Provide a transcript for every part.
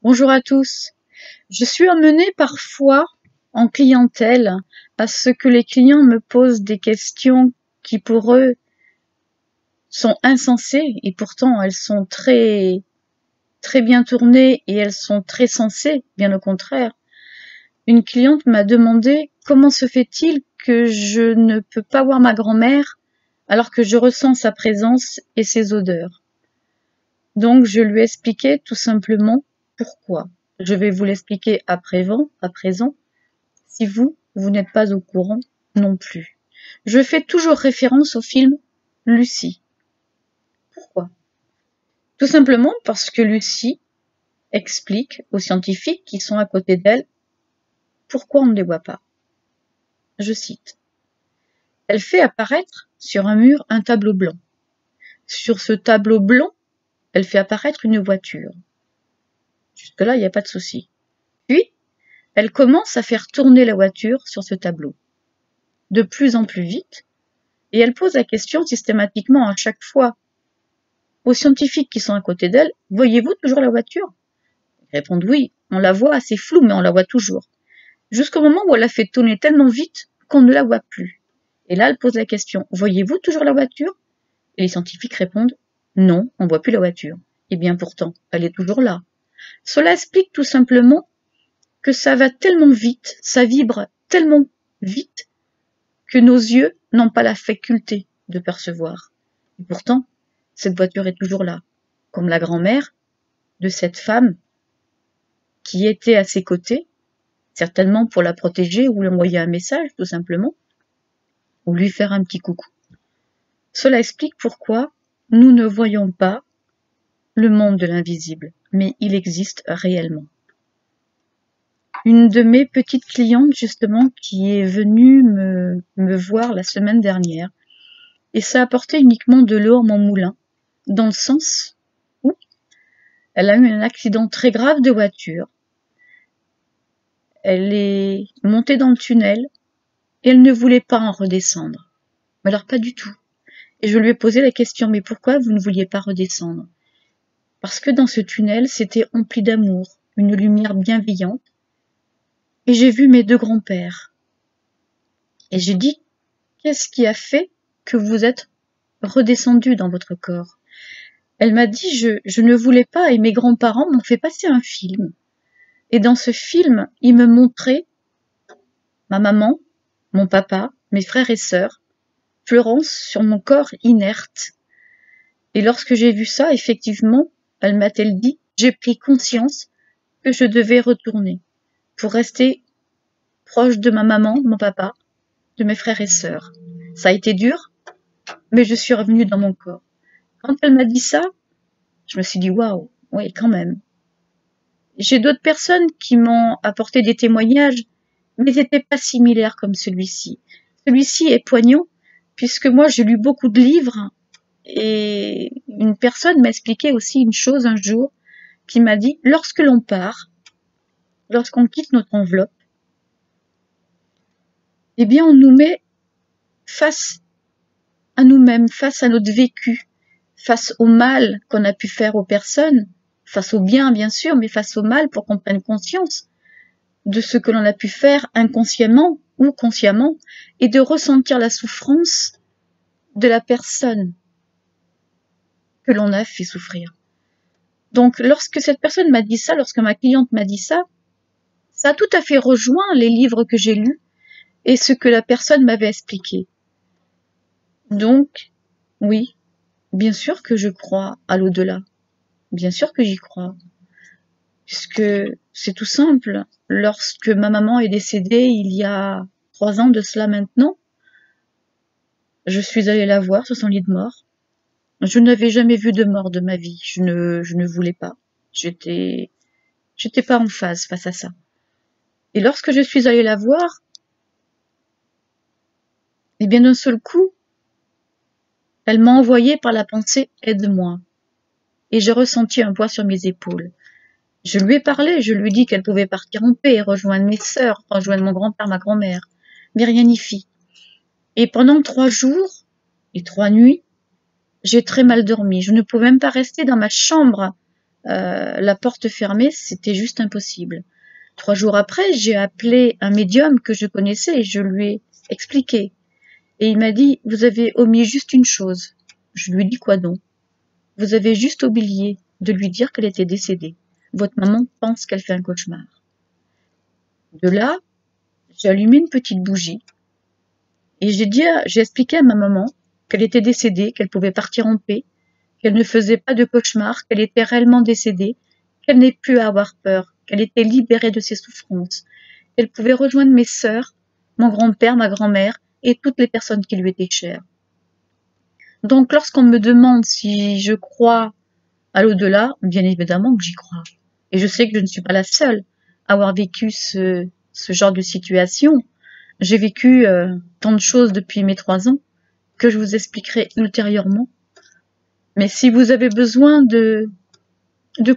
Bonjour à tous. Je suis amenée parfois en clientèle à ce que les clients me posent des questions qui pour eux sont insensées et pourtant elles sont très bien tournées et elles sont très sensées, bien au contraire. Une cliente m'a demandé comment se fait-il que je ne peux pas voir ma grand-mère alors que je ressens sa présence et ses odeurs. Donc je lui ai expliqué tout simplement pourquoi. Je vais vous l'expliquer à présent, si vous n'êtes pas au courant non plus. Je fais toujours référence au film Lucie. Pourquoi? Tout simplement parce que Lucie explique aux scientifiques qui sont à côté d'elle pourquoi on ne les voit pas. Je cite. Elle fait apparaître sur un mur un tableau blanc. Sur ce tableau blanc, elle fait apparaître une voiture. Jusque-là, il n'y a pas de souci. Puis, elle commence à faire tourner la voiture sur ce tableau, de plus en plus vite, et elle pose la question systématiquement à chaque fois aux scientifiques qui sont à côté d'elle, voyez-vous toujours la voiture? Ils répondent oui, on la voit assez floue, mais on la voit toujours. Jusqu'au moment où elle la fait tourner tellement vite qu'on ne la voit plus. Et là, elle pose la question, voyez-vous toujours la voiture? Et les scientifiques répondent, non, on ne voit plus la voiture. Et bien pourtant, elle est toujours là. Cela explique tout simplement que ça va tellement vite, ça vibre tellement vite, que nos yeux n'ont pas la faculté de percevoir. Et pourtant, cette voiture est toujours là, comme la grand-mère de cette femme qui était à ses côtés, certainement pour la protéger ou lui envoyer un message, tout simplement, ou lui faire un petit coucou. Cela explique pourquoi nous ne voyons pas le monde de l'invisible, mais il existe réellement. Une de mes petites clientes, justement, qui est venue me voir la semaine dernière, et ça apportait uniquement de l'eau à mon moulin, dans le sens où elle a eu un accident très grave de voiture. Elle est montée dans le tunnel et elle ne voulait pas en redescendre. Mais alors pas du tout. Et je lui ai posé la question, mais pourquoi vous ne vouliez pas redescendre? Parce que dans ce tunnel, c'était empli d'amour, une lumière bienveillante. Et j'ai vu mes deux grands-pères. Et j'ai dit, qu'est-ce qui a fait que vous êtes redescendu dans votre corps? Elle m'a dit, je ne voulais pas et mes grands-parents m'ont fait passer un film. Et dans ce film, ils me montraient ma maman, mon papa, mes frères et sœurs, pleurant sur mon corps inerte. Et lorsque j'ai vu ça, effectivement, elle m'a-t-elle dit, j'ai pris conscience que je devais retourner pour rester proche de ma maman, de mon papa, de mes frères et sœurs. Ça a été dur, mais je suis revenue dans mon corps. Quand elle m'a dit ça, je me suis dit, waouh, oui, quand même. J'ai d'autres personnes qui m'ont apporté des témoignages, mais ils n'étaient pas similaires comme celui-ci. Celui-ci est poignant, puisque moi j'ai lu beaucoup de livres, et une personne m'a expliqué aussi une chose un jour, qui m'a dit, lorsque l'on part, lorsqu'on quitte notre enveloppe, eh bien on nous met face à nous-mêmes, face à notre vécu, face au mal qu'on a pu faire aux personnes, face au bien bien sûr, mais face au mal pour qu'on prenne conscience de ce que l'on a pu faire inconsciemment ou consciemment, et de ressentir la souffrance de la personne que l'on a fait souffrir. Donc lorsque cette personne m'a dit ça, lorsque ma cliente m'a dit ça a tout à fait rejoint les livres que j'ai lus et ce que la personne m'avait expliqué. Donc, oui, bien sûr que je crois à l'au-delà. Bien sûr que j'y crois. Puisque c'est tout simple. Lorsque ma maman est décédée il y a 3 ans de cela maintenant, je suis allée la voir sur son lit de mort. Je n'avais jamais vu de mort de ma vie. Je ne voulais pas. J'étais pas en phase face à ça. Et lorsque je suis allée la voir, eh bien d'un seul coup, elle m'a envoyé par la pensée « aide-moi ». Et j'ai ressenti un poids sur mes épaules. Je lui ai parlé, je lui ai dit qu'elle pouvait partir en paix, rejoindre mes sœurs, rejoindre mon grand-père, ma grand-mère. Mais rien n'y fit. Et pendant 3 jours et 3 nuits, j'ai très mal dormi. Je ne pouvais même pas rester dans ma chambre la porte fermée, c'était juste impossible. 3 jours après, j'ai appelé un médium que je connaissais et je lui ai expliqué. Et il m'a dit, vous avez omis juste une chose. Je lui ai dit quoi donc? Vous avez juste oublié de lui dire qu'elle était décédée. Votre maman pense qu'elle fait un cauchemar. De là, j'ai allumé une petite bougie et j'ai expliqué à ma maman qu'elle était décédée, qu'elle pouvait partir en paix, qu'elle ne faisait pas de cauchemar, qu'elle était réellement décédée, qu'elle n'ait plus à avoir peur, qu'elle était libérée de ses souffrances, qu'elle pouvait rejoindre mes sœurs, mon grand-père, ma grand-mère et toutes les personnes qui lui étaient chères. Donc lorsqu'on me demande si je crois à l'au-delà, bien évidemment que j'y crois. Et je sais que je ne suis pas la seule à avoir vécu ce genre de situation. J'ai vécu tant de choses depuis mes 3 ans que je vous expliquerai ultérieurement. Mais si vous avez besoin de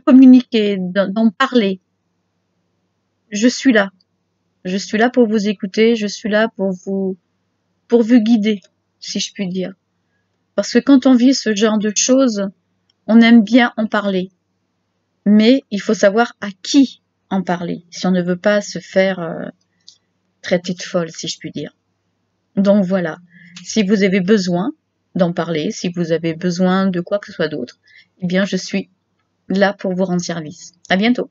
communiquer, d'en parler, je suis là. Je suis là pour vous écouter, je suis là pour vous guider, si je puis dire. Parce que quand on vit ce genre de choses, on aime bien en parler. Mais il faut savoir à qui en parler, si on ne veut pas se faire traiter de folle, si je puis dire. Donc voilà, si vous avez besoin d'en parler, si vous avez besoin de quoi que ce soit d'autre, eh bien je suis là pour vous rendre service. À bientôt.